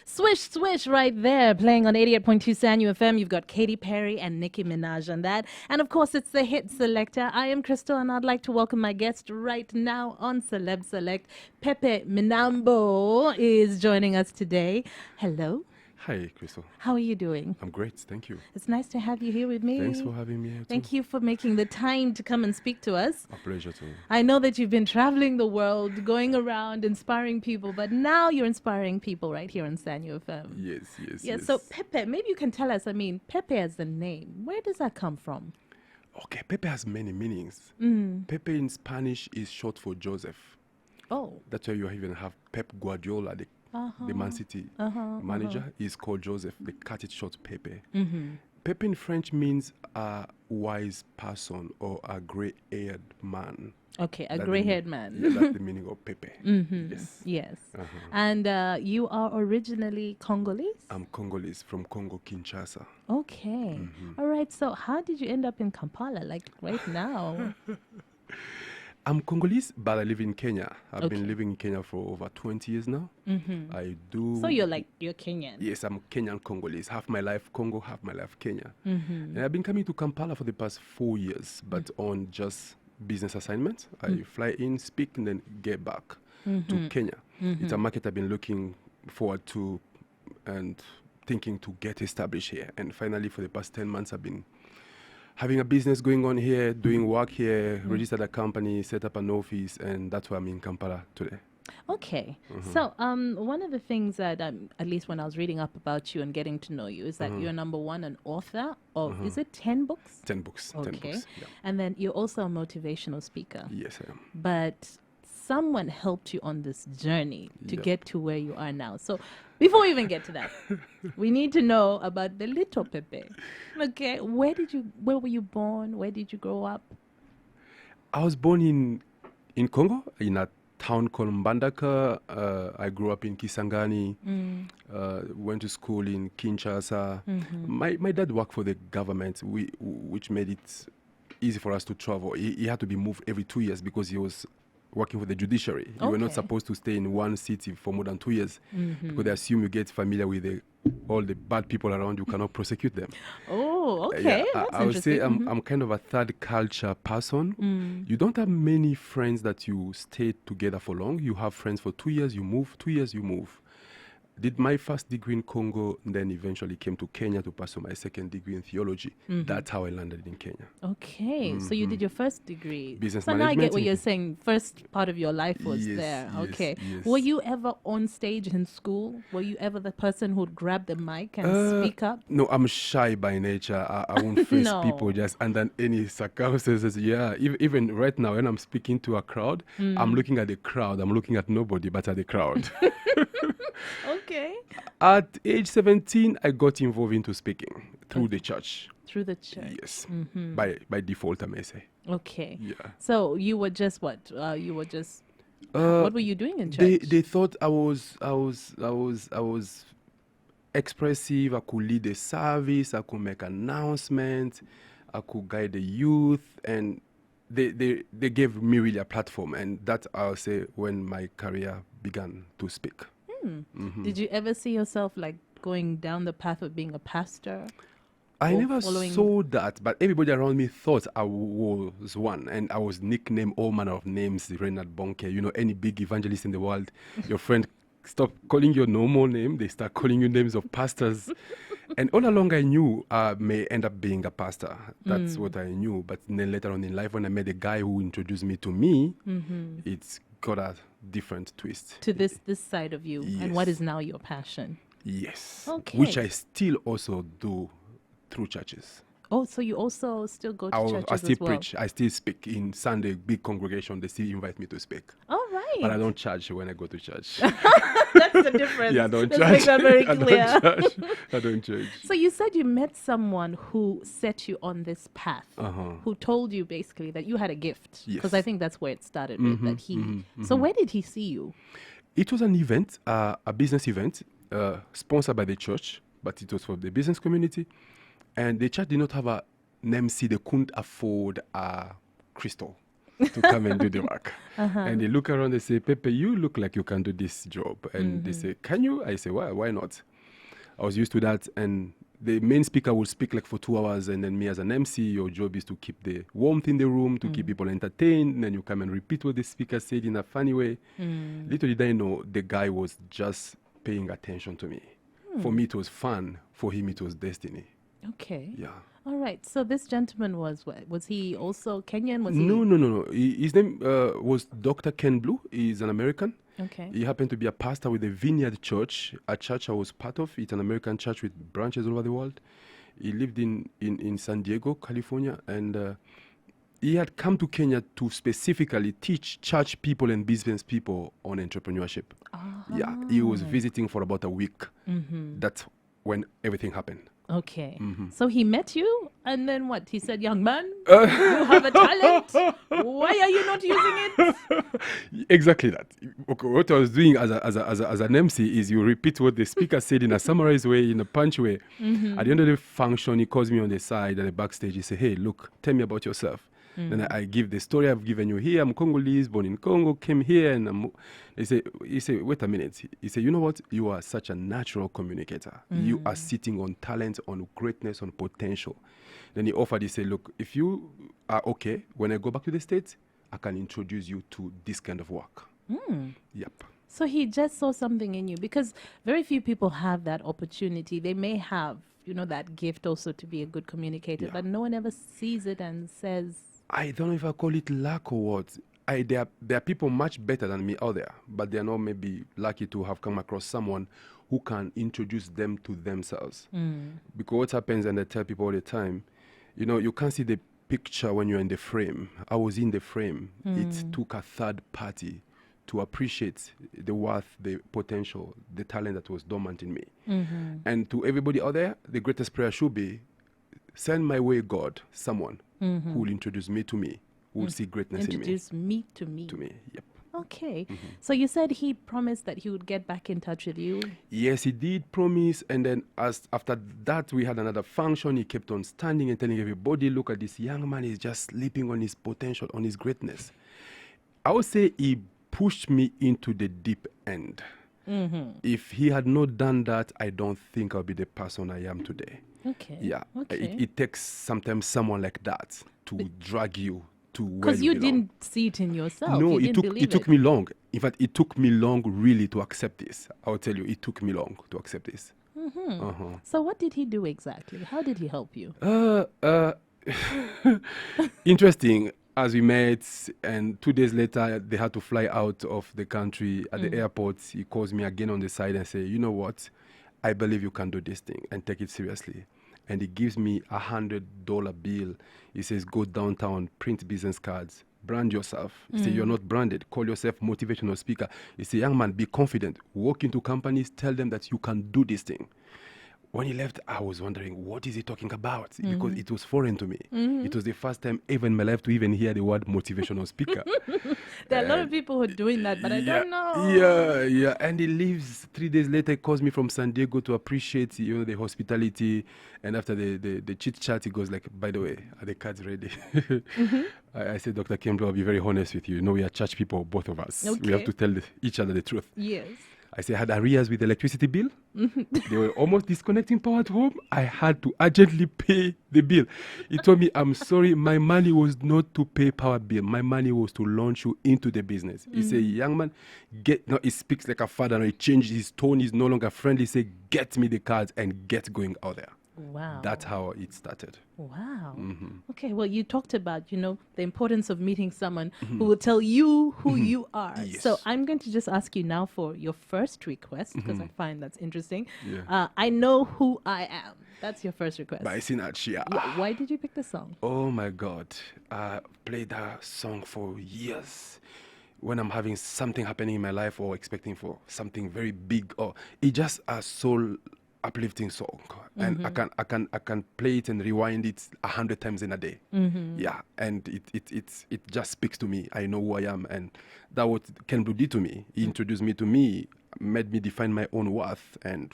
Swish, swish right there, playing on 88.2 Sanyu FM. You've got Katy Perry and Nicki Minaj on that. And of course, it's the hit selector. I am Crystal, and I'd like to welcome my guest right now on Celeb Select. PEPE MINAMBO is joining us today. Hello. Hi, Crystal. How are you doing? I'm great, thank you. It's nice to have you here with me. Thanks for having me here too. Thank you for making the time to come and speak to us. A pleasure too. I know that you've been traveling the world, going around, inspiring people, but now you're inspiring people right here on Sanyu FM. Yes. So PEPE, maybe you can tell us, PEPE as the name, where does that come from? Okay, Pepe has many meanings. Pepe in Spanish is short for Joseph. Oh. That's why you even have Pep Guardiola, the Man City manager, is called Joseph. They cut it short, Pepe. Pepe in French means a wise person or a gray-haired man. Okay, a gray-haired man. Yeah, that's the meaning of Pepe. Yes. And you are originally Congolese? I'm Congolese, from Congo, Kinshasa. Okay. All right, so how did you end up in Kampala, like right now? I'm Congolese, but I live in Kenya. I've been living in Kenya for over 20 years now. I do. So you're Kenyan? Yes, I'm Kenyan Congolese. Half my life Congo, half my life Kenya. And I've been coming to Kampala for the past 4 years, but on just business assignments. I fly in, speak, and then get back to Kenya. It's a market I've been looking forward to and thinking to get established here. And finally, for the past 10 months, I've been having a business going on here, doing work here, registered a company, set up an office, and that's why I'm in Kampala today. Okay. So one of the things that, at least when I was reading up about you and getting to know you, is that you're number one, an author of, is it 10 books? 10 books. Okay. 10 books, yeah. And then you're also a motivational speaker. Yes, I am. But someone helped you on this journey to get to where you are now. So before we even get to that, we need to know about the little Pepe. Okay, where were you born? Where did you grow up? I was born in Congo, in a town called Mbandaka. I grew up in Kisangani, went to school in Kinshasa. My dad worked for the government, which made it easy for us to travel. He had to be moved every 2 years because he was working for the judiciary. You were not supposed to stay in one city for more than 2 years because they assume you get familiar with all the bad people around you, cannot prosecute them. Oh, okay. That's I would say I'm kind of a third culture person. You don't have many friends that you stay together for long. You have friends for 2 years, you move, 2 years, you move. Did my first degree in Congo, then eventually came to Kenya to pursue my second degree in theology. That's how I landed in Kenya. Okay, so you did your first degree. Business so management. now I get what you're saying. First part of your life was there. Okay. Yes. Were you ever on stage in school? Were you ever the person who'd grab the mic and speak up? No, I'm shy by nature. I won't face people just under any circumstances. Yeah, even right now when I'm speaking to a crowd, I'm looking at the crowd. I'm looking at nobody but at the crowd. Okay. At age 17, I got involved into speaking through the church. Through the church. Yes. By default, I may say. Okay. Yeah. So you were just what? What were you doing in church? They thought I was expressive. I could lead the service. I could make announcements. I could guide the youth, and they gave me really a platform, and that I'll say when my career began to speak. Did you ever see yourself like going down the path of being a pastor? I never saw that, but everybody around me thought I was one, and I was nicknamed all manner of names, Renard Bonke. You know, any big evangelist in the world, your friend stop calling your normal name, they start calling you names of pastors. And all along I knew I may end up being a pastor. That's what I knew. But then later on in life, when I met the guy who introduced me to me, it's got a different twist. To this side of you, Yes. and what is now your passion? Yes. Okay. Which I still also do through churches. Oh, so you also still go to churches I still as well? preach. I still speak in Sunday, big congregation. They still invite me to speak. All right. But I don't charge when I go to church. That's the difference. Yeah, I don't Let's charge. make that very I clear. don't charge. I don't charge. So you said you met someone who set you on this path, Uh-huh. who told you basically that you had a gift. Because Yes. I think that's where it started with that he. So where did he see you? It was an event, a business event, sponsored by the church, but it was for the business community. And the church did not have an MC. They couldn't afford a crystal to come and do the work. And they look around, they say, Pepe, you look like you can do this job. And they say, can you? I say, why not? I was used to that. And the main speaker will speak like for 2 hours. And then me as an MC, your job is to keep the warmth in the room, to keep people entertained. And then you come and repeat what the speaker said in a funny way. Little did I know, the guy was just paying attention to me. For me, it was fun. For him, it was destiny. Okay. Yeah. All right. So this gentleman was what? Was he also Kenyan? Was he? No. His name was Dr. Ken Blue. He's an American. Okay. He happened to be a pastor with the Vineyard Church, a church I was part of. It's an American church with branches all over the world. He lived in San Diego, California, and he had come to Kenya to specifically teach church people and business people on entrepreneurship. Yeah, he was visiting for about a week. That's when everything happened. Okay. So he met you, and then what? He said, "Young man, you have a talent. Why are you not using it?" Exactly that. Okay, what I was doing as an MC is you repeat what the speaker said in a summarized way, in a punch way. At the end of the function, he calls me on the side at the backstage. He said, "Hey, look, tell me about yourself." Then I give the story I've given you here. I'm Congolese, born in Congo, came here, and he said, wait a minute. He said, you know what? You are such a natural communicator. You are sitting on talent, on greatness, on potential. Then he offered, he said, look, if you are okay, when I go back to the States, I can introduce you to this kind of work. Yep. So he just saw something in you, because very few people have that opportunity. They may have, that gift also to be a good communicator, but no one ever sees it and says. I don't know if I call it luck or what. There are people much better than me out there, but they are not maybe lucky to have come across someone who can introduce them to themselves. Because what happens, and I tell people all the time, you can't see the picture when you're in the frame. I was in the frame. It took a third party to appreciate the worth, the potential, the talent that was dormant in me. And to everybody out there, the greatest prayer should be, send my way, God, someone who will introduce me to me, who will see greatness in me. Introduce me to me. To me, yep. Okay. So you said he promised that he would get back in touch with you. Yes, he did promise. And then after that, we had another function. He kept on standing and telling everybody, look at this young man. He's just sleeping on his potential, on his greatness. I would say he pushed me into the deep end. If he had not done that, I don't think I'll be the person I am today. Okay. Yeah. Okay. It takes sometimes someone like that to drag you to where Because you belong. didn't see it in yourself. No, You it didn't believe took me long. In fact, it took me long really to accept this. I'll tell you, it took me long to accept this. So what did he do exactly? How did he help you? Interesting. As we met, and 2 days later, they had to fly out of the country. At the airport, he calls me again on the side and say, you know what? I believe you can do this thing and take it seriously. And he gives me $100 bill. He says, go downtown, print business cards, brand yourself. He said, you're not branded. Call yourself motivational speaker. He said, young man, be confident. Walk into companies, tell them that you can do this thing. When he left, I was wondering, what is he talking about? Because it was foreign to me. It was the first time ever in my life to even hear the word motivational speaker. There are a lot of people who are doing that, but I don't know. Yeah. And he leaves 3 days later. He calls me from San Diego to appreciate, the hospitality. And after the chit chat, he goes like, by the way, are the cards ready? I said, Dr. Kimball, I'll be very honest with you. We are church people, both of us. Okay. We have to tell each other the truth. Yes. I said, I had arrears with the electricity bill. They were almost disconnecting power at home. I had to urgently pay the bill. He told me, I'm sorry, my money was not to pay power bill. My money was to launch you into the business. He said, young man, he speaks like a father. And he changed his tone. He's no longer friendly. He said, get me the cards and get going out there. Wow. That's how it started. Wow. Okay, well, you talked about, the importance of meeting someone who will tell you who you are. Yes. So I'm going to just ask you now for your first request, because I find that's interesting. Yeah. I know who I am. That's your first request. By Sinachia. Why did you pick the song? Oh my God. I played that song for years. when I'm having something happening in my life or expecting for something very big, or it's just a soul uplifting song, and I can play it and rewind it 100 times in a day. Yeah, and it just speaks to me. I know who I am, and that what Ken Blue did to me. He introduced me to me, made me define my own worth, and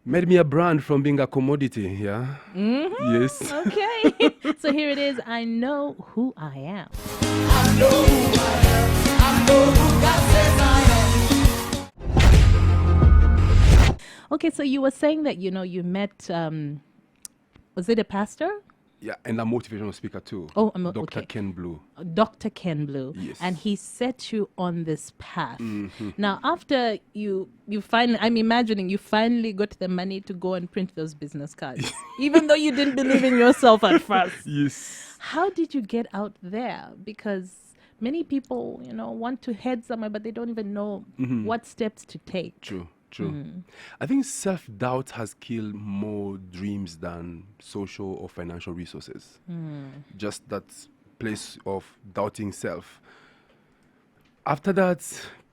made me a brand from being a commodity. Yeah. Yes. Okay. So here it is. I know who I am. Okay, so you were saying that, you met, was it a pastor? Yeah, and a motivational speaker too. Oh, Dr. okay. Ken Blue. Dr. Ken Blue. Yes. And he set you on this path. Now, after you finally, I'm imagining you finally got the money to go and print those business cards, even though you didn't believe in yourself at first. Yes. How did you get out there? Because many people, want to head somewhere, but they don't even know what steps to take. True. I think self-doubt has killed more dreams than social or financial resources. Just that place of doubting self. After that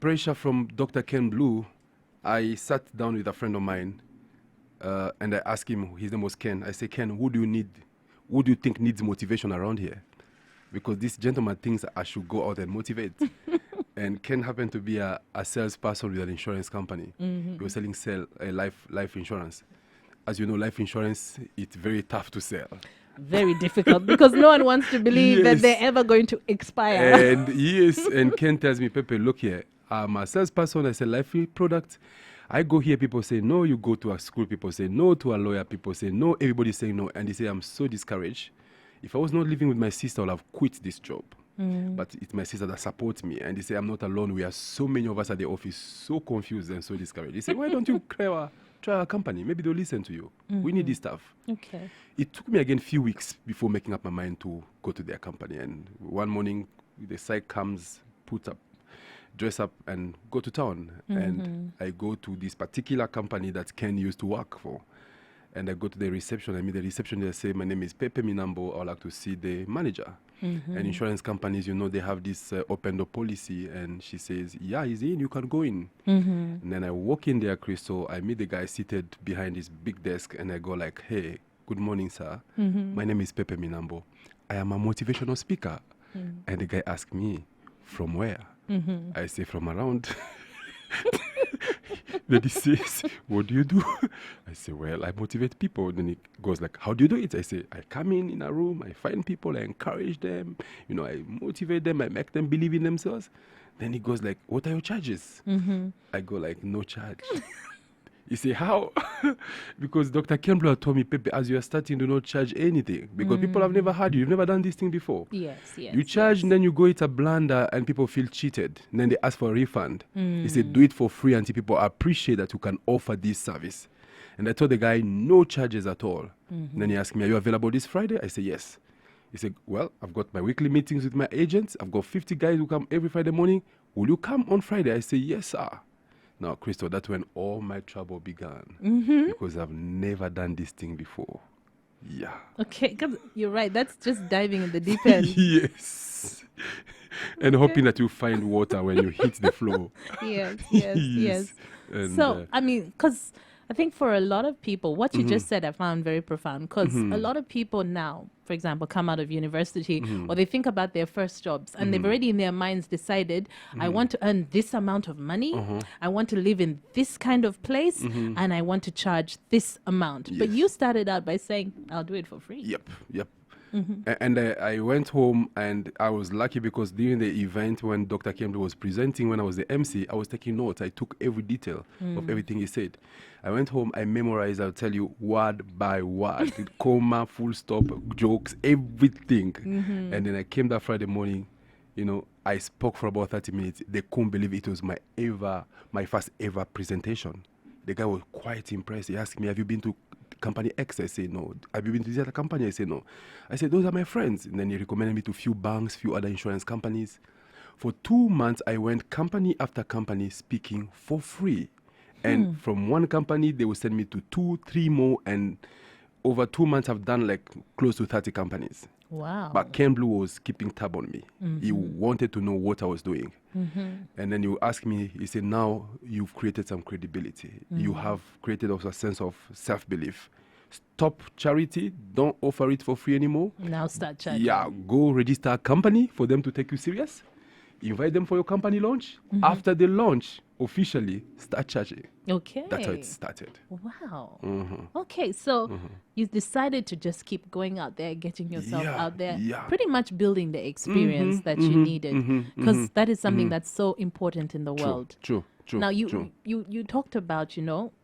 pressure from Dr. Ken Blue, I sat down with a friend of mine and I asked him, his name was Ken. I said, Ken, who do you think needs motivation around here? Because this gentleman thinks I should go out and motivate. And Ken happened to be a salesperson with an insurance company. He was selling life insurance. As you know, life insurance, it's very tough to sell. Very difficult because no one wants to believe that they're ever going to expire. And yes, and Ken tells me, Pepe, look here, I'm a salesperson, I sell life product. I go here, people say no, you go to a school, people say no, to a lawyer, people say no, everybody's saying no. And they say, I'm so discouraged. If I was not living with my sister, I would have quit this job. But it's my sister that supports me. And they say, I'm not alone. We are so many of us at the office, so confused and so discouraged. They say, why don't you try a company? Maybe they'll listen to you. We need this stuff. Okay. It took me again a few weeks before making up my mind to go to their company. And one morning, the site comes, dress up, and go to town. And I go to this particular company that Ken used to work for. And I go to the reception. I meet the receptionist. I say, my name is PEPE MINAMBO. I'd like to see the manager. And insurance companies, they have this open door policy. And she says, yeah, he's in. You can go in. And then I walk in there, Crystal. I meet the guy seated behind his big desk. And I go like, hey, good morning, sir. My name is PEPE MINAMBO. I am a motivational speaker. And the guy asked me, from where? I say, from around. Then he says, what do you do? I say, well, I motivate people. Then he goes like, how do you do it? I say, I come in a room, I find people, I encourage them, I motivate them, I make them believe in themselves. Then he goes like, what are your charges? I go like, no charge. You say, how? Because Dr. Ken Blue told me, Pepe, as you are starting, do not charge anything. Because people have never heard you. You've never done this thing before. Yes. You charge, and then you go eat a blunder, and people feel cheated. And then they ask for a refund. He said, do it for free until people appreciate that you can offer this service. And I told the guy, no charges at all. And then he asked me, are you available this Friday? I said, yes. He said, well, I've got my weekly meetings with my agents. I've got 50 guys who come every Friday morning. Will you come on Friday? I say, yes, sir. Now, Crystal, that's when all my trouble began. Because I've never done this thing before. Yeah. Okay, because you're right. That's just diving in the deep end. Yes. And hoping that you find water when you hit the floor. Yes. And, so, because I think for a lot of people, what you just said I found very profound, because a lot of people now, for example, come out of university or they think about their first jobs and they've already in their minds decided, I want to earn this amount of money, I want to live in this kind of place, and I want to charge this amount. Yes. But you started out by saying, I'll do it for free. Yep. And I went home, and I was lucky because during the event when Dr. Kemble was presenting, when I was the MC, I was taking notes. I took every detail of everything he said. I went home, I memorized, I'll tell you word by word, comma, full stop, jokes, everything. And then I came that Friday morning, I spoke for about 30 minutes. They couldn't believe it was my first ever presentation. The guy was quite impressed. He asked me, have you been to company X? I say no. Have you been to this other company? I say no. I said, those are my friends. And then he recommended me to few banks, few other insurance companies. For 2 months, I went company after company speaking for free. And from one company, they will send me to 2, 3 more. And over 2 months, I've done like close to 30 companies. Wow. But Ken Blue was keeping tab on me. He wanted to know what I was doing. And then you ask me, he said, now you've created some credibility. You have created also a sense of self-belief. Stop charity. Don't offer it for free anymore. Now start charging. Yeah, go register a company for them to take you serious. Invite them for your company launch. After the launch, officially start charging. Okay. That's how it started. Wow. Okay, so you decided to just keep going out there, getting yourself out there, pretty much building the experience that you needed, because that is something that's so important in the world. True. Now you talked about,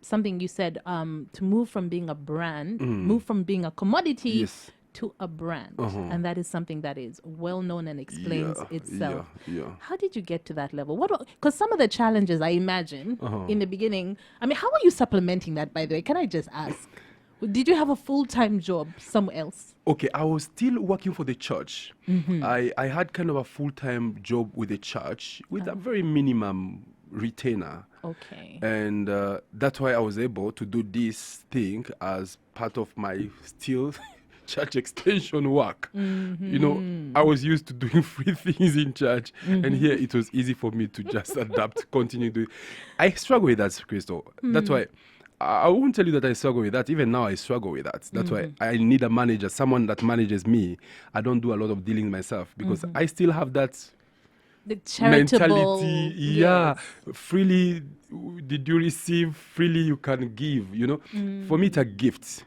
something you said, to move from being a brand, move from being a commodity Yes. to a brand, and that is something that is well known and explains itself. How did you get to that level? Because some of the challenges, I imagine, in the beginning, I mean, how are you supplementing that, by the way? Can I just ask? Did you have a full-time job somewhere else? Okay, I was still working for the church. I had kind of a full-time job with the church with a very minimum retainer. Okay. And that's why I was able to do this thing as part of my still church extension work. I was used to doing free things in church, and here it was easy for me to just adapt, continue doing. I struggle with that, Crystal. That's why I won't tell you that I struggle with that. Even now, I struggle with that. That's why I need a manager, someone that manages me. I don't do a lot of dealing myself because I still have that The charitable mentality. yes. Freely did you receive, freely you can give. For me, it's a gift.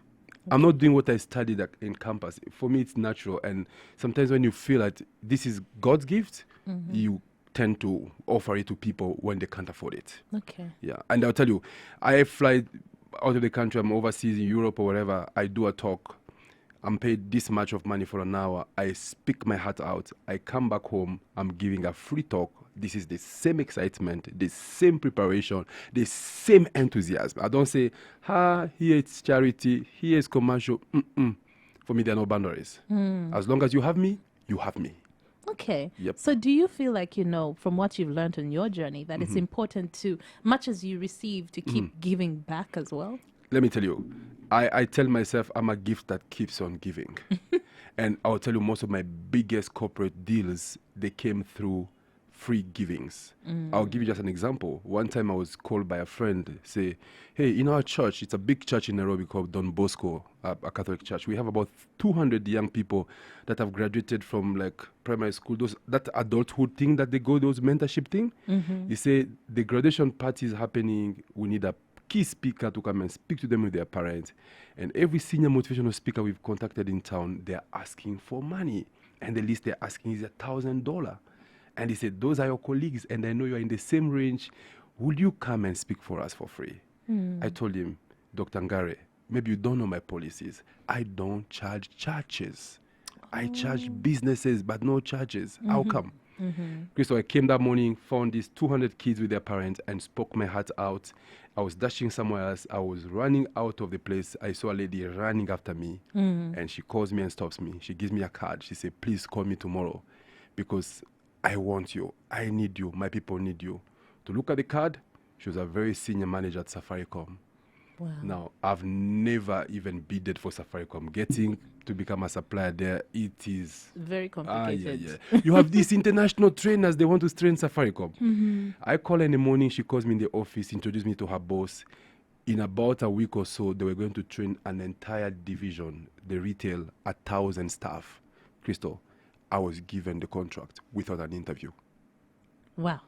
I'm not doing what I studied in campus. For me, it's natural. And sometimes when you feel that this is God's gift, you tend to offer it to people when they can't afford it. Okay. Yeah. And I'll tell you, I fly out of the country. I'm overseas in Europe or wherever. I do a talk. I'm paid this much of money for an hour. I speak my heart out. I come back home. I'm giving a free talk. This is the same excitement, the same preparation, the same enthusiasm. I don't say, here it's charity, here it's commercial. For me, there are no boundaries. As long as you have me, you have me. Okay. Yep. So do you feel like, from what you've learned on your journey, that it's important to, much as you receive, to keep giving back as well? Let me tell you, I tell myself I'm a gift that keeps on giving. And I'll tell you, most of my biggest corporate deals, they came through free givings. I'll give you just an example. One time I was called by a friend, say, hey, in our church, it's a big church in Nairobi called Don Bosco, a Catholic church. We have about 200 young people that have graduated from like primary school, that adulthood thing that they go, those mentorship thing. You say the graduation party is happening. We need a key speaker to come and speak to them with their parents. And every senior motivational speaker we've contacted in town, they're asking for money. And the least they're asking is $1,000. And he said, those are your colleagues, and I know you're in the same range. Would you come and speak for us for free? I told him, Dr. Ngare, maybe you don't know my policies. I don't charge churches. I charge businesses, but no charges. How come? Okay, so I came that morning, found these 200 kids with their parents, and spoke my heart out. I was dashing somewhere else. I was running out of the place. I saw a lady running after me, and she calls me and stops me. She gives me a card. She said, please call me tomorrow because I want you. I need you. My people need you. To look at the card, she was a very senior manager at Safaricom. Wow. Now, I've never even bidded for Safaricom. Getting to become a supplier there, it is very complicated. You have these international trainers, they want to train Safaricom. I call her in the morning, she calls me in the office, introduced me to her boss. In about a week or so, they were going to train an entire division, the retail, 1,000 staff. Crystal, I was given the contract without an interview. Wow.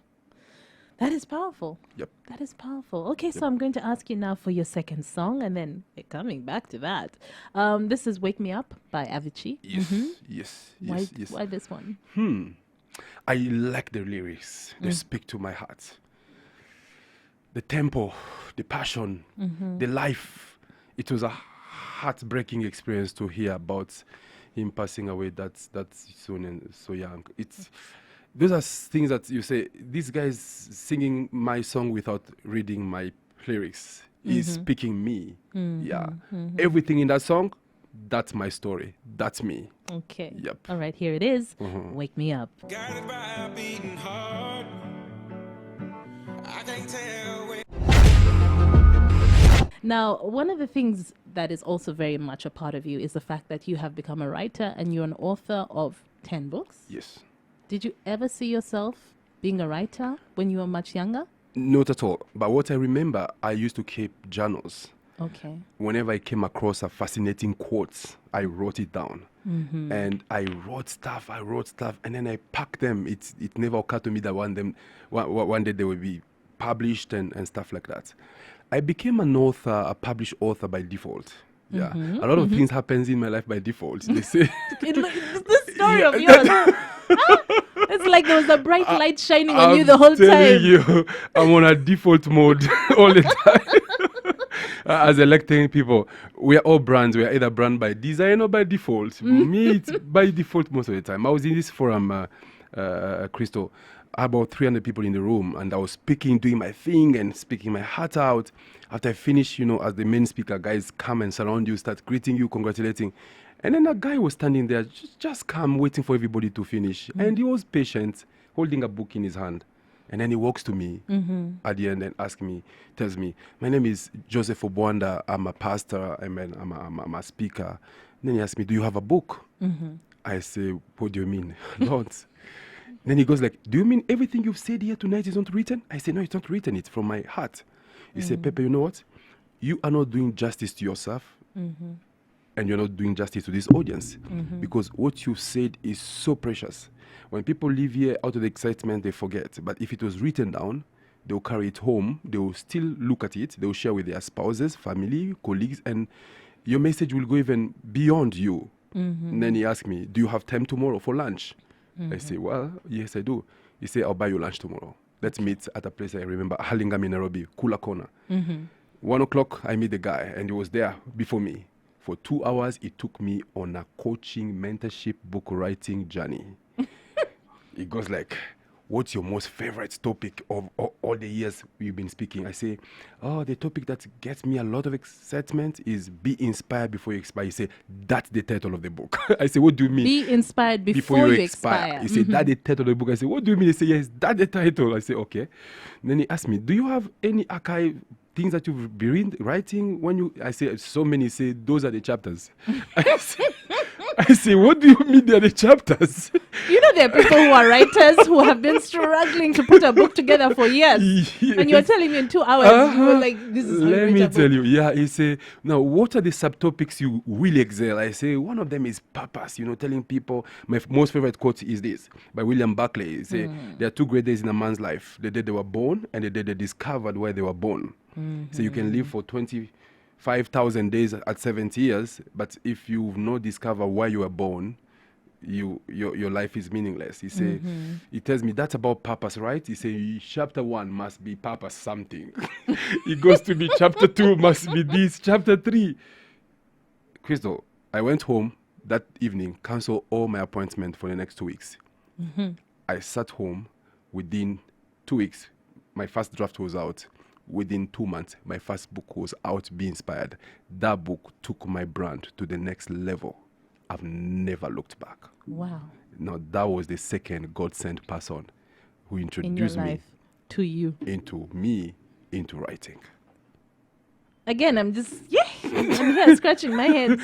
That is powerful. Yep. That is powerful. Okay, so I'm going to ask you now for your second song, and then we're coming back to that. This is Wake Me Up by Avicii. Yes. Why this one? I like the lyrics. They speak to my heart. The tempo, the passion, the life. It was a heartbreaking experience to hear about him passing away that soon and so young. Those are things that you say, this guy's singing my song without reading my lyrics. He's speaking me. Everything in that song, that's my story. That's me. Okay. Yep. All right, here it is. Wake Me Up. Guided by a beating heart. I can't tell where. Now, one of the things that is also very much a part of you is the fact that you have become a writer and you're an author of 10 books. Yes. Did you ever see yourself being a writer when you were much younger? Not at all. But what I remember, I used to keep journals. Okay. Whenever I came across a fascinating quote, I wrote it down. And I wrote stuff, and then I packed them. It never occurred to me that one day they would be published and stuff like that. I became an author, a published author by default. Yeah. A lot of things happens in my life by default. They say This story of yours. It's like there was a bright light shining on you the whole telling time. you, I'm on a default mode all the time. As electing people, we are all brands. We are either brand by design or by default. Me, it's by default most of the time. I was in this forum, Crystal, about 300 people in the room, and I was speaking, doing my thing and speaking my heart out. After I finish, as the main speaker, guys come and surround you, start greeting you, congratulating. And then a guy was standing there, just calm, waiting for everybody to finish. And he was patient, holding a book in his hand. And then he walks to me at the end and tells me, my name is Joseph Obwanda. I'm a pastor. I'm a speaker. And then he asks me, do you have a book? I say, what do you mean? Don't. Then he goes like, do you mean everything you've said here tonight is not written? I say, no, it's not written. It's from my heart. He said, Pepe, you know what? You are not doing justice to yourself. And you're not doing justice to this audience. Because what you said is so precious. When people leave here out of the excitement, they forget. But if it was written down, they'll carry it home. They will still look at it. They'll share with their spouses, family, colleagues, and your message will go even beyond you. And then he asked me, do you have time tomorrow for lunch? I say, well, yes, I do. He said, I'll buy you lunch tomorrow. Let's meet at a place I remember, Hurlingham in Nairobi, Kula Corner. 1 o'clock, I meet the guy, and he was there before me. For 2 hours, it took me on a coaching, mentorship, book writing journey. It goes like, what's your most favorite topic of all the years we've been speaking? I say, the topic that gets me a lot of excitement is be inspired before you expire. He say, that's the title of the book. I say, what do you mean? Be inspired before you expire. He said, that's the title of the book. I say, what do you mean? He say, yes, that's the title. I say, okay. And then he asked me, do you have any archive things that you've been writing when you? I say, so many. Say, those are the chapters. I say, what do you mean they're the chapters? You know, there are people who are writers who have been struggling to put a book together for years. Yes. And you're telling me in 2 hours, you were like, this is how you Let write me a tell book. you. Yeah, he say, now, what are the subtopics you really excel? I say, one of them is purpose, telling people. My most favorite quote is this, by William Buckley. He say, there are 2 great days in a man's life. The day they were born and the day they discovered why they were born. So you can live for 25,000 days at 70 years, but if you've not discovered why you were born, your life is meaningless. He say, he tells me that's about purpose, right? He say, chapter 1 must be purpose something. It goes to be chapter 2 must be this, chapter 3. Crystal, I went home that evening, cancelled all my appointments for the next 2 weeks. I sat home. Within 2 weeks, my first draft was out. Within 2 months, my first book was out, Be Inspired. That book took my brand to the next level. I've never looked back. Wow. Now, that was the second God-sent person who In your introduced life, to you. me into writing. Again, I'm here scratching my head.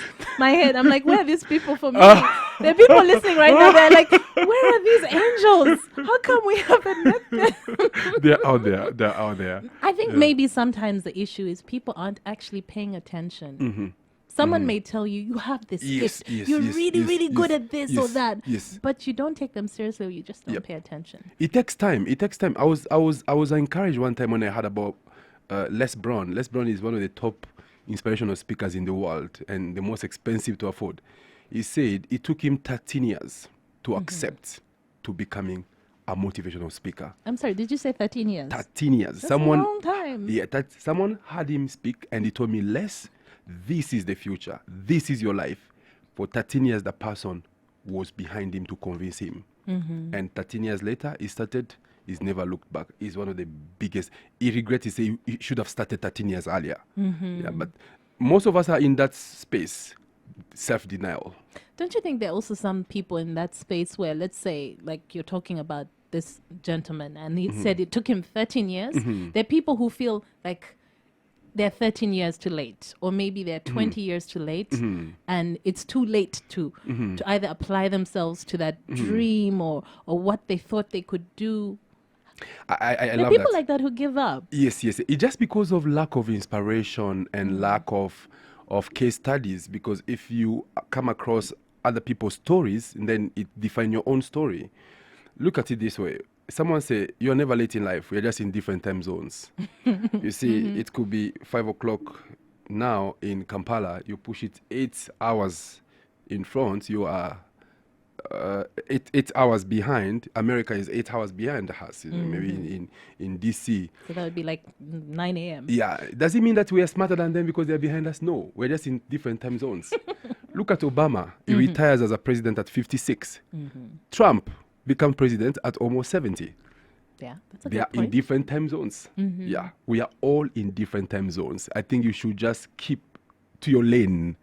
I'm like, where are these people for me? There are people listening right now. They're like, where are these angels? How come we haven't met them? They're out there. I think maybe sometimes the issue is people aren't actually paying attention. Someone may tell you, you have this gift. You're really good at this or that. Yes. But you don't take them seriously or you just don't pay attention. It takes time. I was encouraged one time when I heard about Les Brown. Les Brown is one of the top inspirational speakers in the world and the most expensive to afford. He said it took him 13 years to accept to becoming a motivational speaker. I'm sorry, did you say 13 years? 13 years. That's a long time. Yeah, someone had him speak and he told me, Les, this is the future. This is your life. For 13 years, the person was behind him to convince him. And 13 years later, he's never looked back. He's one of the biggest. He regrets. He say he should have started 13 years earlier. Yeah, but most of us are in that space, self-denial. Don't you think there are also some people in that space where, let's say, like you're talking about this gentleman, and he said it took him 13 years. There are people who feel like they're 13 years too late, or maybe they're 20 years too late, and it's too late to either apply themselves to that dream or what they thought they could do. I There are love people that. like that who give up. Yes, yes. It's just because of lack of inspiration and lack of case studies. Because if you come across other people's stories, then it define your own story. Look at it this way. Someone say, you're never late in life. We're just in different time zones. You see, it could be 5 o'clock now in Kampala. You push it 8 hours in front. You are 8 hours behind. America is 8 hours behind us. Maybe in DC. So that would be like 9 a.m. Yeah. Does it mean that we are smarter than them because they're behind us? No. We're just in different time zones. Look at Obama. He retires as a president at 56. Trump become president at almost 70. Yeah, that's a They good are in point. different time zones. Yeah, we are all in different time zones. I think you should just keep to your lane.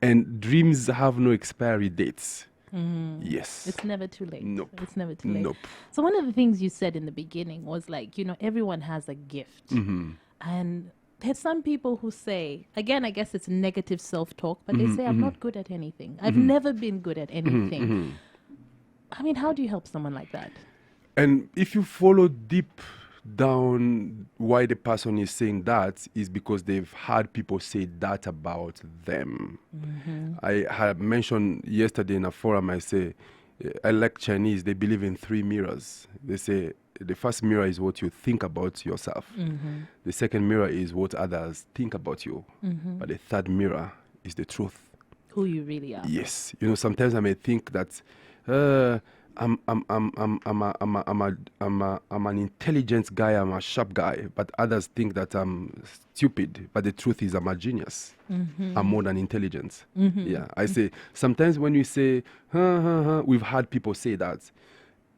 And dreams have no expiry dates. Yes. It's never too late. Nope. It's never too late. Nope. So one of the things you said in the beginning was like, everyone has a gift. And there's some people who say, again, I guess it's negative self-talk, but they say, I'm not good at anything. I've never been good at anything. I mean, how do you help someone like that? And if you follow deep down why the person is saying that is because they've had people say that about them. I had mentioned yesterday in a forum, I say, I like Chinese, they believe in 3 mirrors. They say the first mirror is what you think about yourself. The second mirror is what others think about you. But the third mirror is the truth. Who you really are. Yes, sometimes I may think that I'm an intelligent guy, I'm a sharp guy, but others think that I'm stupid. But the truth is, I'm a genius. I'm more than intelligent. Yeah, I say sometimes when you say, we've had people say that.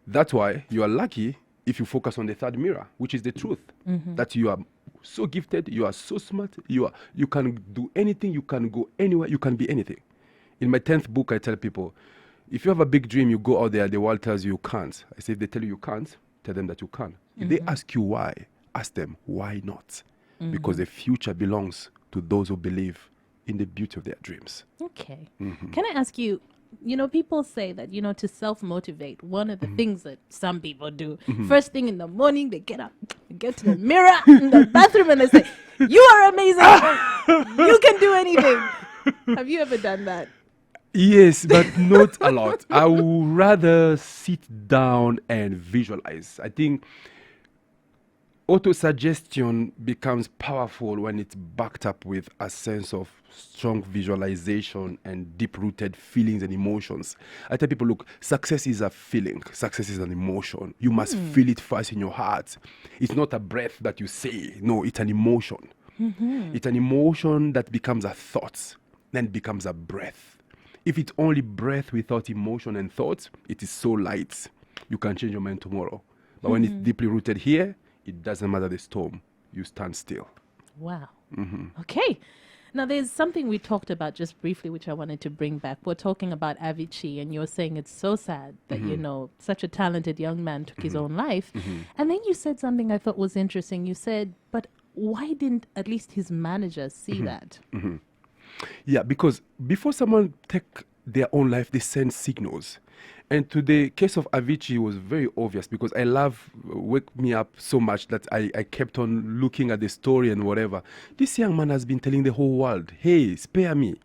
That's why you are lucky if you focus on the third mirror, which is the truth. That you are so gifted, you are so smart, you can do anything, you can go anywhere, you can be anything. In my 10th book, I tell people, if you have a big dream, you go out there, the world tells you can't. I say, if they tell you can't, tell them that you can. If they ask you why, ask them, why not? Because the future belongs to those who believe in the beauty of their dreams. Okay. Can I ask you, people say that, to self-motivate, one of the things that some people do, first thing in the morning, they get up, get to the mirror in the bathroom and they say, you are amazing. You can do anything. Have you ever done that? Yes, but not a lot. I would rather sit down and visualize. I think auto-suggestion becomes powerful when it's backed up with a sense of strong visualization and deep-rooted feelings and emotions. I tell people, look, success is a feeling. Success is an emotion. You must feel it first in your heart. It's not a breath that you say. No, it's an emotion. It's an emotion that becomes a thought, then becomes a breath. If it's only breath without emotion and thoughts, it is so light. You can change your mind tomorrow. But when it's deeply rooted here, it doesn't matter the storm. You stand still. Wow. Okay. Now, there's something we talked about just briefly, which I wanted to bring back. We're talking about Avicii, and you're saying it's so sad that, such a talented young man took his own life. And then you said something I thought was interesting. You said, but why didn't at least his manager see that? Yeah, because before someone take their own life, they send signals. And to the case of Avicii, it was very obvious because I love Wake Me Up so much that I kept on looking at the story and whatever. This young man has been telling the whole world, hey, spare me.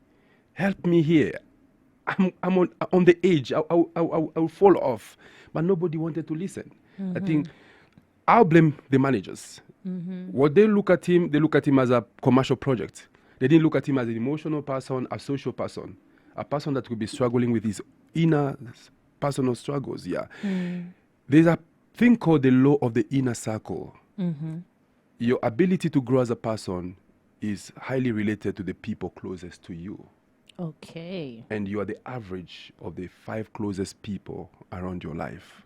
Help me here. I'm on the edge. I'll fall off. But nobody wanted to listen. I think I'll blame the managers. What they look at him as a commercial project. They didn't look at him as an emotional person, a social person, a person that could be struggling with his inner personal struggles. Yeah. There's a thing called the law of the inner circle. Your ability to grow as a person is highly related to the people closest to you. Okay. And you are the average of the 5 closest people around your life.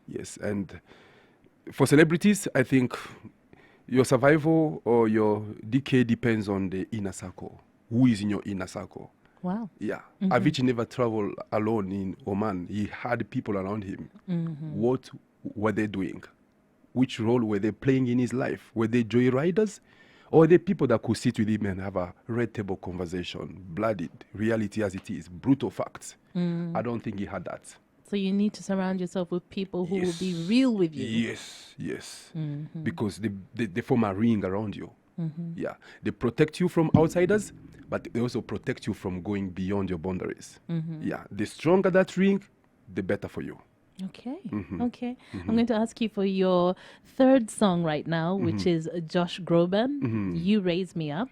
Yes. And for celebrities, I think your survival or your decay depends on the inner circle. Who is in your inner circle? Wow. Yeah. Avicii never traveled alone in Oman. He had people around him. What were they doing? Which role were they playing in his life? Were they joyriders Or the people that could sit with him and have a red table conversation, blooded, reality as it is, brutal facts. I don't think he had that. So you need to surround yourself with people who will be real with you. Yes. Because they form a ring around you. Yeah. They protect you from outsiders, but they also protect you from going beyond your boundaries. Yeah. The stronger that ring, the better for you. Okay. Okay. I'm going to ask you for your third song right now, which is Josh Groban, You Raise Me Up.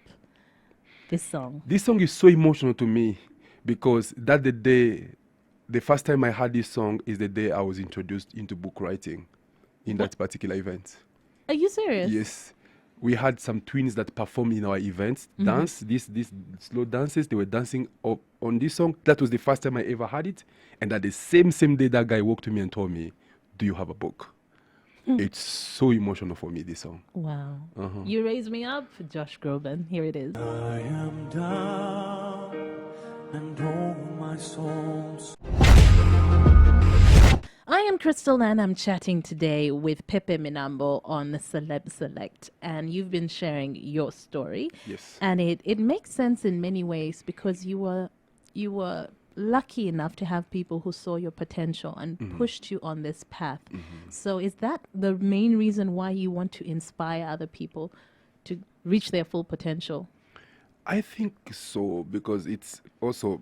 This song. This song is so emotional to me because that the first time I heard this song is the day I was introduced into book writing in that particular event. Are you serious? Yes. We had some twins that performed in our events, dance, these slow dances. They were dancing on this song. That was the first time I ever heard it. And at the same day, that guy walked to me and told me, do you have a book? It's so emotional for me, this song. Wow. You Raise Me Up, Josh Groban. Here it is. I am down and all my soul's I am Crystal and I'm chatting today with PEPE Minambo on the Celeb Select. And you've been sharing your story. Yes. And it makes sense in many ways because you were lucky enough to have people who saw your potential and pushed you on this path. So is that the main reason why you want to inspire other people to reach their full potential? I think so, because it's also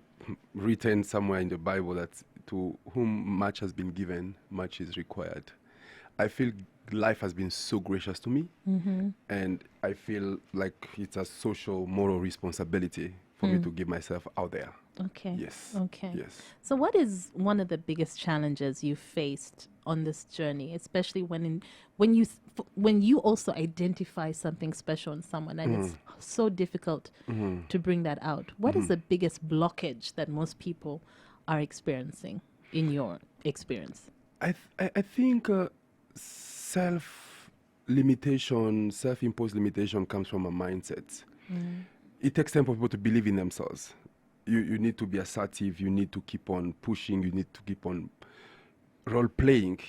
written somewhere in the Bible that to whom much has been given, much is required. I feel life has been so gracious to me, and I feel like it's a social, moral responsibility for me to give myself out there. Okay. Yes. Okay. Yes. So what is one of the biggest challenges you faced on this journey, especially when you also identify something special in someone and it's so difficult to bring that out? What is the biggest blockage that most people are experiencing in your experience? I think self-limitation, self-imposed limitation comes from a mindset. It takes time for people to believe in themselves. You need to be assertive. You need to keep on pushing. You need to keep on role-playing.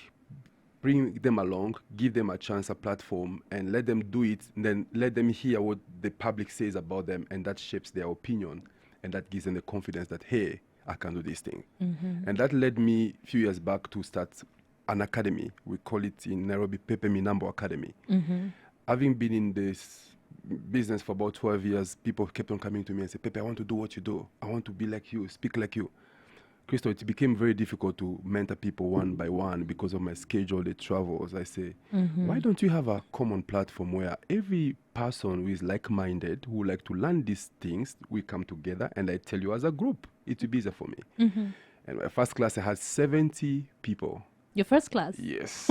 Bring them along, give them a chance, a platform, and let them do it. And then let them hear what the public says about them, and that shapes their opinion. And that gives them the confidence that, hey, I can do this thing. And that led me a few years back to start an academy. We call it in Nairobi PEPE MINAMBO Academy. Having been in this business for about 12 years, people kept on coming to me and say, Pepe, I want to do what you do. I want to be like you, speak like you. Crystal, it became very difficult to mentor people one by one because of my schedule, the travels. I say, why don't you have a common platform where every person who is like-minded, who would like to learn these things, we come together and I tell you as a group, it will be easier for me. And my first class, I had 70 people. Your first class? Yes.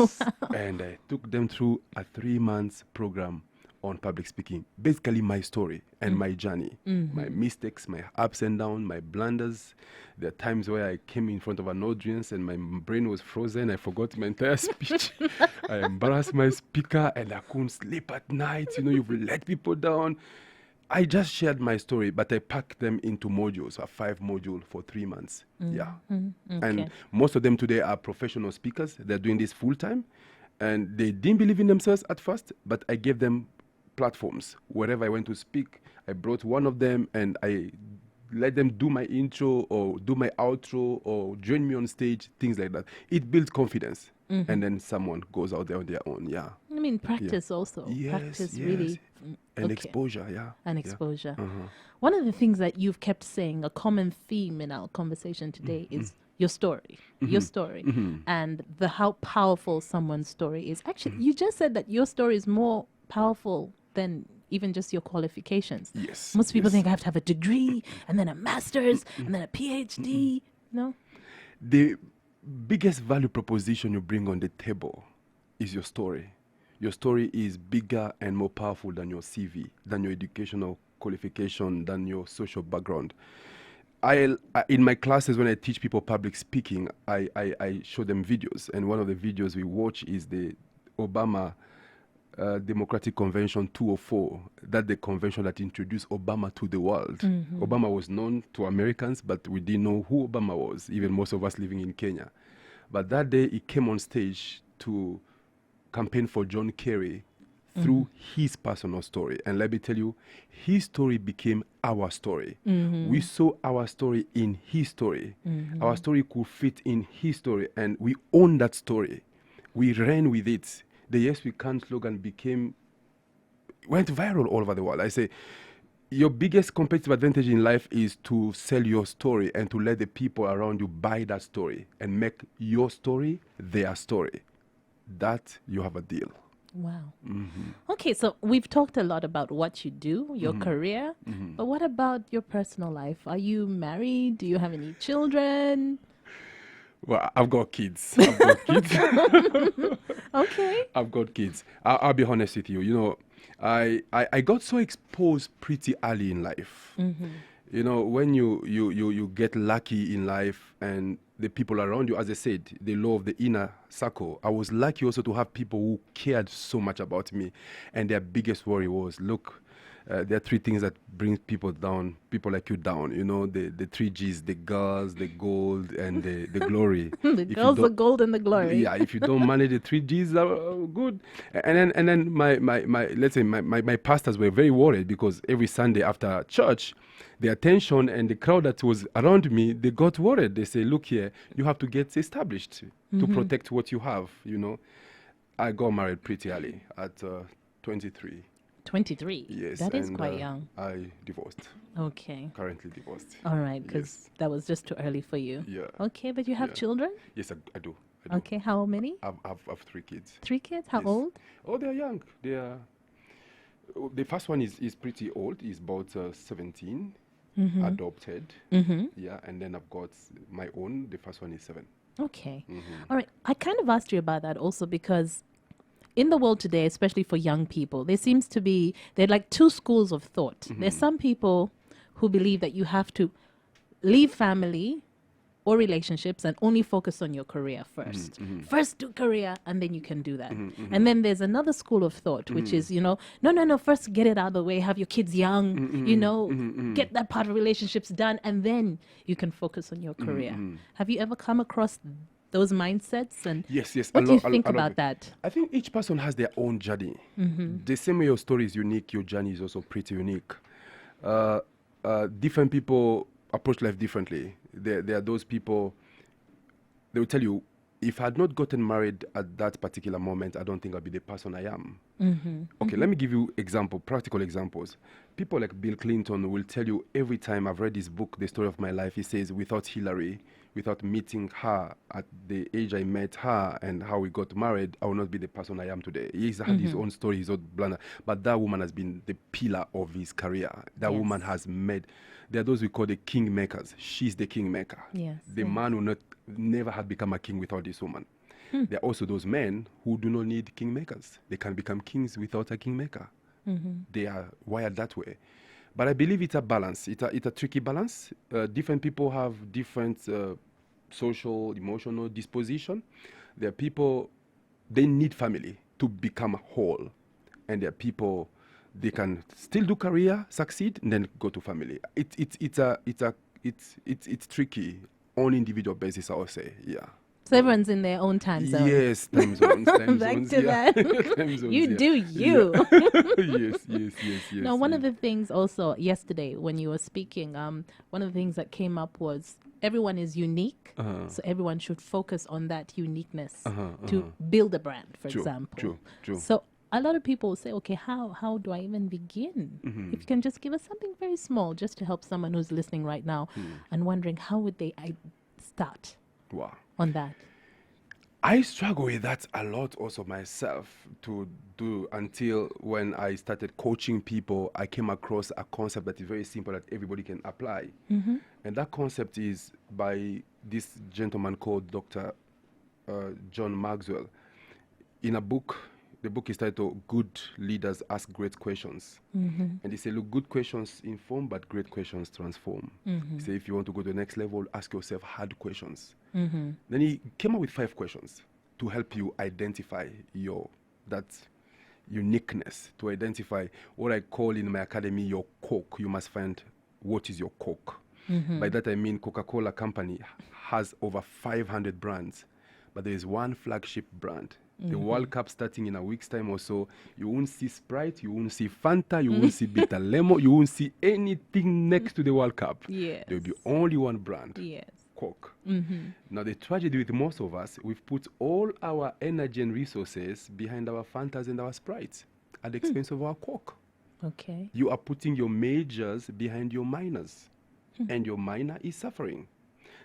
And I took them through a 3-month program on public speaking, basically my story and my journey, my mistakes, my ups and downs, my blunders. There are times where I came in front of an audience and my brain was frozen. I forgot my entire speech. I embarrassed my speaker and I couldn't sleep at night. You've let people down. I just shared my story, but I packed them into modules, a 5 module for 3 months. Yeah. And most of them today are professional speakers. They're doing this full time. And they didn't believe in themselves at first, but I gave them platforms. Wherever I went to speak, I brought one of them and I let them do my intro or do my outro or join me on stage, things like that. It builds confidence. And then someone goes out there on their own. Yeah. I mean, practice also. Yes, practice yes. really. And exposure, yeah. And exposure. One of the things that you've kept saying, a common theme in our conversation today is your story. Your story. And how powerful someone's story is. Actually, you just said that your story is more powerful than even just your qualifications. Yes. Most people think I have to have a degree and then a master's and then a PhD. No? The biggest value proposition you bring on the table is your story. Your story is bigger and more powerful than your CV, than your educational qualification, than your social background. I in my classes, when I teach people public speaking, I show them videos. And one of the videos we watch is the Obama Democratic Convention 204, that the convention that introduced Obama to the world. Obama was known to Americans, but we didn't know who Obama was, even most of us living in Kenya. But that day, he came on stage to campaign for John Kerry through his personal story. And let me tell you, his story became our story. We saw our story in his story. Our story could fit in his story, and we own that story. We ran with it. The Yes We Can slogan went viral all over the world. I say, your biggest competitive advantage in life is to sell your story and to let the people around you buy that story and make your story their story. That you have a deal. Wow. Okay, so we've talked a lot about what you do, your career, but what about your personal life? Are you married? Do you have any children? Well, I've got kids. I've got kids. Okay. I've got kids. I'll be honest with you. You know, I got so exposed pretty early in life. You know, when you get lucky in life and the people around you, as I said, the law of the inner circle. I was lucky also to have people who cared so much about me, and their biggest worry was, look, there are three things that bring people down, people like you down. You know, the three G's: the girls, the gold, and the glory. The girls, the gold, and the glory. Yeah, if you don't manage the three G's, good. And then my let's say my pastors were very worried, because every Sunday after church, the attention and the crowd that was around me, they got worried. They say, look here, you have to get established to protect what you have. You know, I got married pretty early at 23. 23. Yes, That is and, quite young. I divorced. Okay. Currently divorced. All right, because Yes. that was just too early for you. Yeah. Okay, but you have Yeah. children? Yes, I do. I do. Okay, how many? I've 3 kids. 3 kids? How Yes. old? Oh, they're young. They are. The first one is pretty old. He's about 17, adopted. Yeah, and then I've got my own. The first one is 7. Okay. All right. I kind of asked you about that also because in the world today, especially for young people, there seems to be, there are like 2 schools of thought. There's some people who believe that you have to leave family or relationships and only focus on your career first. First do career and then you can do that. And then there's another school of thought, which is, you know, no, first get it out of the way, have your kids young, you know, get that part of relationships done, and then you can focus on your career. Have you ever come across those mindsets? And Yes. what do you think a lot of about it. that? I think each person has their own journey. The same way your story is unique, your journey is also pretty unique. Different people approach life differently. There are those people, they will tell you, if I had not gotten married at that particular moment, I don't think I'd be the person I am. Okay, let me give you practical examples. People like Bill Clinton will tell you, every time I've read his book, The Story of My Life, he says, without Hillary, without meeting her at the age I met her and how we got married, I will not be the person I am today. He's had his own story, his own blunder, but that woman has been the pillar of his career. That woman has made, there are those we call the king makers. She's the king maker. Yes, The man will never had become a king without this woman. There are also those men who do not need king makers. They can become kings without a king maker. They are wired that way. But I believe it's a balance. It's a tricky balance. Different people have different social, emotional disposition. There are people, they need family to become whole. And there are people, they can still do career, succeed, and then go to family. It's tricky on individual basis, I would say. Yeah. So everyone's in their own time zone. Yes, time zones. Time Back zones, to yeah. that. Time zones, You yeah. do you. Yes. Now, one of the things also yesterday when you were speaking, one of the things that came up was everyone is unique, so everyone should focus on that uniqueness to build a brand, for example. True. So a lot of people will say, okay, how do I even begin? If you can just give us something very small, just to help someone who's listening right now and wondering how would they start Wow. on that. I struggle with that a lot also myself to do, until when I started coaching people, I came across a concept that is very simple that everybody can apply. And that concept is by this gentleman called Dr. John Maxwell. In a book, the book is titled Good Leaders Ask Great Questions. And he said, look, good questions inform, but great questions transform. He said, if you want to go to the next level, ask yourself hard questions. Then he came up with 5 questions to help you identify that uniqueness, to identify what I call in my academy your Coke. You must find what is your Coke. By that I mean Coca-Cola company has over 500 brands, but there is one flagship brand. The World Cup starting in a week's time or so, you won't see Sprite, you won't see Fanta, you won't see Bitter Lemon, you won't see anything next to the World Cup. Yes. There'll be only one brand, Yes. Coke. Now, the tragedy with most of us, we've put all our energy and resources behind our Fantas and our Sprites at the expense of our Coke. Okay. You are putting your majors behind your minors, and your minor is suffering.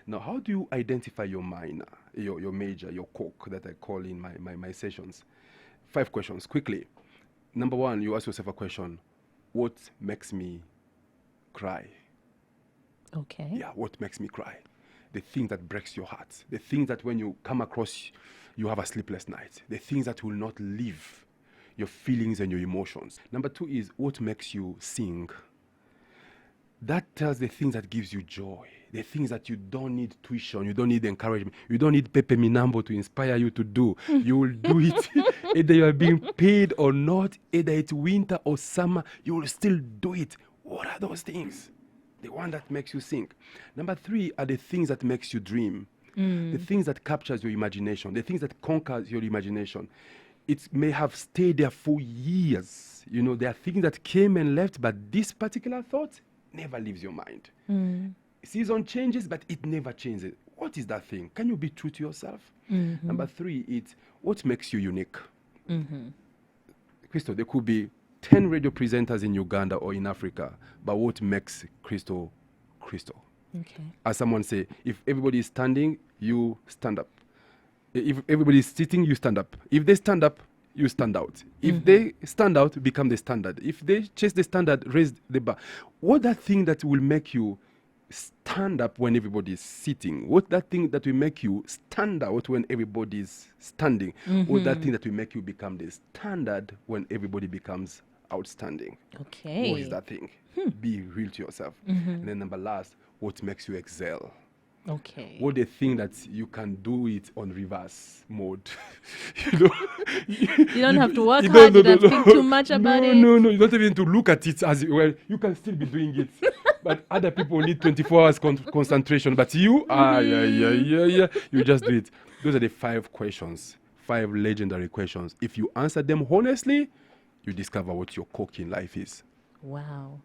Now, how do you identify your minor, your major, your Coke that I call in my sessions? 5 questions, quickly. Number 1, you ask yourself a question: what makes me cry? Okay. Yeah, what makes me cry? The thing that breaks your heart. The thing that when you come across, you have a sleepless night. The things that will not leave your feelings and your emotions. Number 2 is what makes you sing. That tells the things that gives you joy. The things that you don't need tuition, you don't need encouragement, you don't need PEPE MINAMBO to inspire you to do. You will do it. Either you are being paid or not, either it's winter or summer, you will still do it. What are those things? The one that makes you sing. Number 3 are the things that makes you dream. The things that captures your imagination, the things that conquers your imagination. It may have stayed there for years. You know, there are things that came and left, but this particular thought never leaves your mind. Season changes, but it never changes. What is that thing? Can you be true to yourself? Number 3, it's what makes you unique. Crystal, there could be 10 radio presenters in Uganda or in Africa, but what makes Crystal Crystal? Okay. As someone say, if everybody is standing, you stand up. If everybody is sitting, you stand up. If they stand up, you stand out. If they stand out, become the standard. If they chase the standard, raise the bar. What that thing that will make you stand up when everybody is sitting? What that thing that will make you stand out when everybody is standing? What that thing that will make you become the standard when everybody becomes outstanding? Okay. What is that thing? Be real to yourself. And then number last, what makes you excel? Okay. What the thing that you can do it on reverse mode? You know, You don't have to work you hard. You don't- don't have to think too much about it. No, you don't even to look at it as well. You can still be doing it, but other people need 24 hours concentration. But you, yeah, you just do it. Those are the 5 questions, 5 legendary questions. If you answer them honestly, you discover what your Coke in life is. Wow.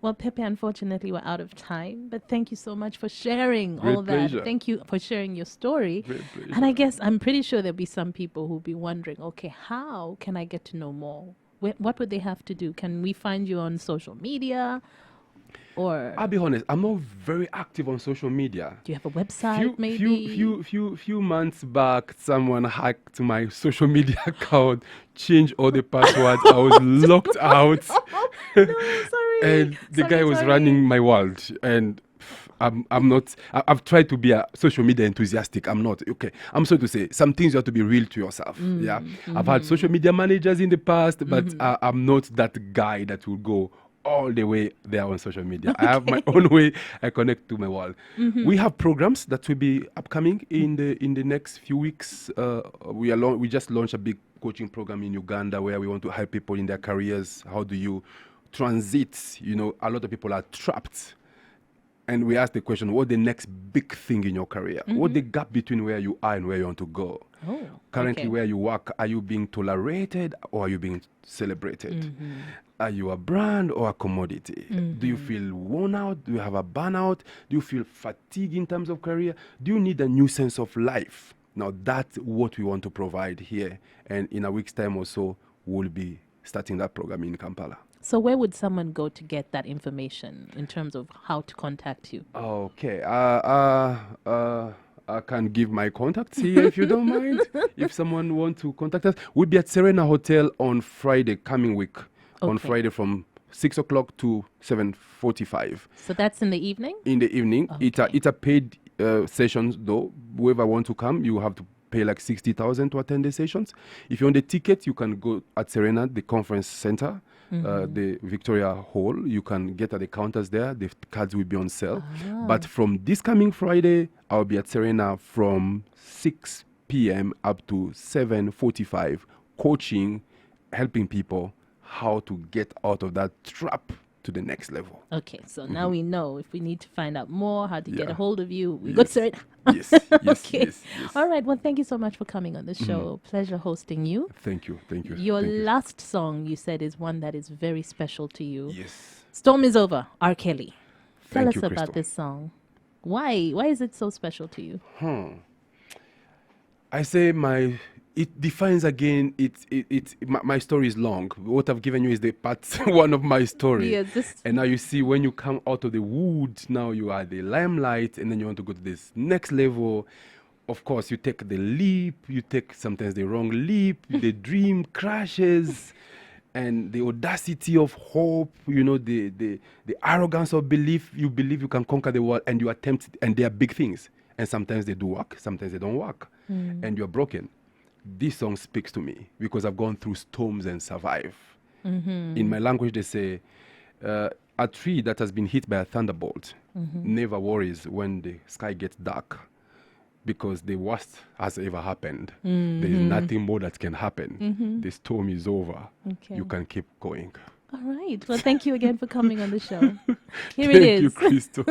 Well, Pepe, unfortunately, we're out of time, but thank you so much for sharing Great all that. pleasure. Thank you for sharing your story. Great pleasure. And I guess I'm pretty sure there'll be some people who'll be wondering, okay, how can I get to know more? What would they have to do? Can we find you on social media? Or I'll be honest, I'm not very active on social media. do you have a website, maybe? Few months back, someone hacked my social media account, changed all the passwords. I was locked out, No, sorry. and the Sorry, guy was sorry. running my world. And I'm not. I've tried to be a social media enthusiastic. I'm not. Okay, I'm sorry to say, some things you have to be real to yourself. Yeah, I've had social media managers in the past, but I'm not that guy that will go all the way there on social media. I have my own way I connect to my world. We have programs that will be upcoming in the next few weeks. We just launched a big coaching program in Uganda where we want to help people in their careers. How do you transit? You know, a lot of people are trapped. And we ask the question, what the next big thing in your career? What the gap between where you are and where you want to go? Oh, Currently, okay. where you work, are you being tolerated or are you being celebrated? Are you a brand or a commodity? Do you feel worn out? Do you have a burnout? Do you feel fatigue in terms of career? Do you need a new sense of life? Now, that's what we want to provide here. And in a week's time or so, we'll be starting that program in Kampala. So where would someone go to get that information in terms of how to contact you? Okay. I can give my contacts here if you don't mind. If someone wants to contact us, we'll be at Serena Hotel on Friday, coming week. On Okay. Friday from 6 o'clock to 7:45 So that's in the evening? in the evening. Okay. It's a paid sessions though. Whoever want to come, you have to pay like 60,000 to attend the sessions. If you want the ticket, you can go at Serena, the conference center, the Victoria Hall. You can get at the counters there. The cards will be on sale. But from this coming Friday, I'll be at Serena from 6 p.m. up to 7:45, coaching, helping people how to get out of that trap to the next level. Okay, so now we know if we need to find out more how to get a Yeah. hold of you, we go Yes. to it. Yes, yes, Okay. yes, yes. All right. Well, thank you so much for coming on the show. Pleasure hosting you. Thank you, thank you. Your thank you. last song, you said, is one that is very special to you. Yes. Storm is Over, R. Kelly. Tell Thank us you, about Crystal. this song. Why? Why is it so special to you? I say it defines again. My story is long. What I've given you is the part one of my story. Yeah, just And now you see when you come out of the wood, now you are the limelight, and then you want to go to this next level. Of course, you take the leap. You take sometimes the wrong leap. The dream crashes. And the audacity of hope, the arrogance of belief, you believe you can conquer the world, and you attempt it, and they are big things. And sometimes they do work, sometimes they don't work, and you're broken. This song speaks to me because I've gone through storms and survive. In my language, they say, a tree that has been hit by a thunderbolt never worries when the sky gets dark, because the worst has ever happened. There is nothing more that can happen. The storm is over. Okay. You can keep going. all right. Well, thank you again for coming on the show. Here Thank it you, is. Crystal.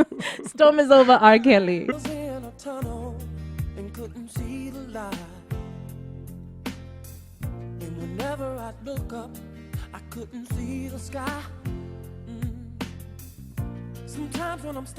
Storm is Over, R. Kelly. Was in a tunnel and couldn't see the light. And whenever I'd look up, I couldn't see the sky. Sometimes when I'm standing